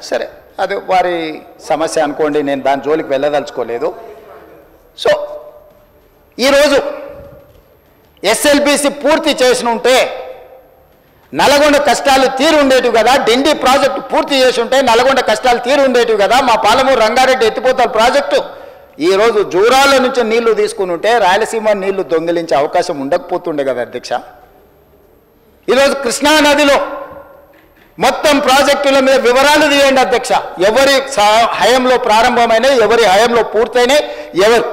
సరే అది వారి సమస్య అనుకోండి, నేను దాని జోలికి వెళ్ళదలుచుకోలేదు. సో ఈరోజు ఎస్ఎల్బిసి పూర్తి చేసి ఉంటే నల్గొండ కష్టాలు తీరు ఉండేటివి కదా, డిండి ప్రాజెక్టు పూర్తి చేసి ఉంటే నల్గొండ కష్టాలు తీరు ఉండేటివి కదా, మా పాలమూరు రంగారెడ్డి ఎత్తిపోతల ప్రాజెక్టు ఈరోజు జూరాల నుంచి నీళ్లు తీసుకుని ఉంటే రాయలసీమ నీళ్లు దొంగిలించే అవకాశం ఉండకపోతుండే కదా అధ్యక్ష. ఈరోజు కృష్ణా నదిలో మొత్తం ప్రాజెక్టుల మీద వివరాలు తీయండి అధ్యక్ష. ఎవరి హయంలో ప్రారంభమైనాయి, ఎవరి హయంలో పూర్తయినాయి, ఎవరు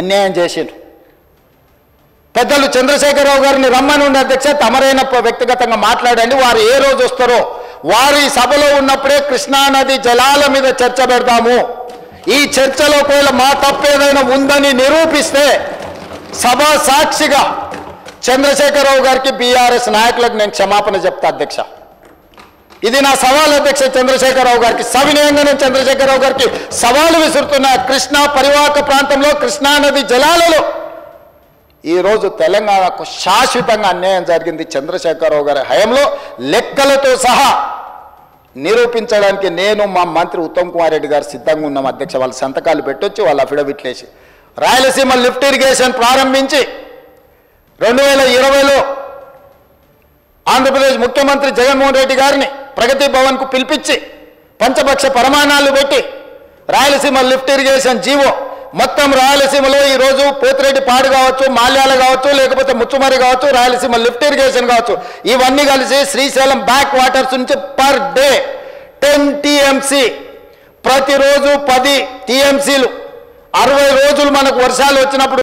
అన్యాయం చేసిండ్రు. పెద్దలు చంద్రశేఖరరావు గారిని రమ్మని ఉండే అధ్యక్ష, తమరైన వ్యక్తిగతంగా మాట్లాడండి. వారు ఏ రోజు వస్తారో వారి సభలో ఉన్నప్పుడే కృష్ణానది జలాల మీద చర్చ పెడతాము. ఈ చర్చలో ఒకవేళ మా తప్పు ఏదైనా ఉందని నిరూపిస్తే సభా సాక్షిగా చంద్రశేఖరరావు గారికి, బీఆర్ఎస్ నాయకులకు నేను క్షమాపణ చెప్తా అధ్యక్ష. ఇది నా సవాల్ అధ్యక్ష చంద్రశేఖరరావు గారికి. సవినయంగా నేను చంద్రశేఖరరావు గారికి సవాలు విసురుతున్నా. కృష్ణా పరివాహక ప్రాంతంలో కృష్ణానది జలాలలో ఈరోజు తెలంగాణకు శాశ్వతంగా అన్యాయం జరిగింది చంద్రశేఖరరావు గారి హయంలో, లెక్కలతో సహా నిరూపించడానికి నేను మా మంత్రి ఉత్తమ్ కుమార్ రెడ్డి గారు సిద్ధంగా ఉన్నాం అధ్యక్ష. వాళ్ళ సంతకాలు పెట్టొచ్చు, వాళ్ళ అఫిడవిట్లు వేసి రాయలసీమ లిఫ్ట్ ఇరిగేషన్ ప్రారంభించి 2020లో ఆంధ్రప్రదేశ్ ముఖ్యమంత్రి జగన్మోహన్ రెడ్డి గారిని ప్రగతి భవన్కు పిలిపించి పంచపక్ష ప్రమాణాలు పెట్టి రాయలసీమ లిఫ్ట్ ఇరిగేషన్ జీవో మొత్తం రాయలసీమలో ఈరోజు పోతిరెడ్డిపాడు కావచ్చు, మాల్యాల కావచ్చు, లేకపోతే ముచ్చుమరి కావచ్చు, రాయలసీమ లిఫ్ట్ ఇరిగేషన్ కావచ్చు, ఇవన్నీ కలిసి శ్రీశైలం బ్యాక్ వాటర్స్ నుంచి పర్ డే 10 TMC, ప్రతిరోజు 10 TMCలు 60 రోజులు మనకు వర్షాలు వచ్చినప్పుడు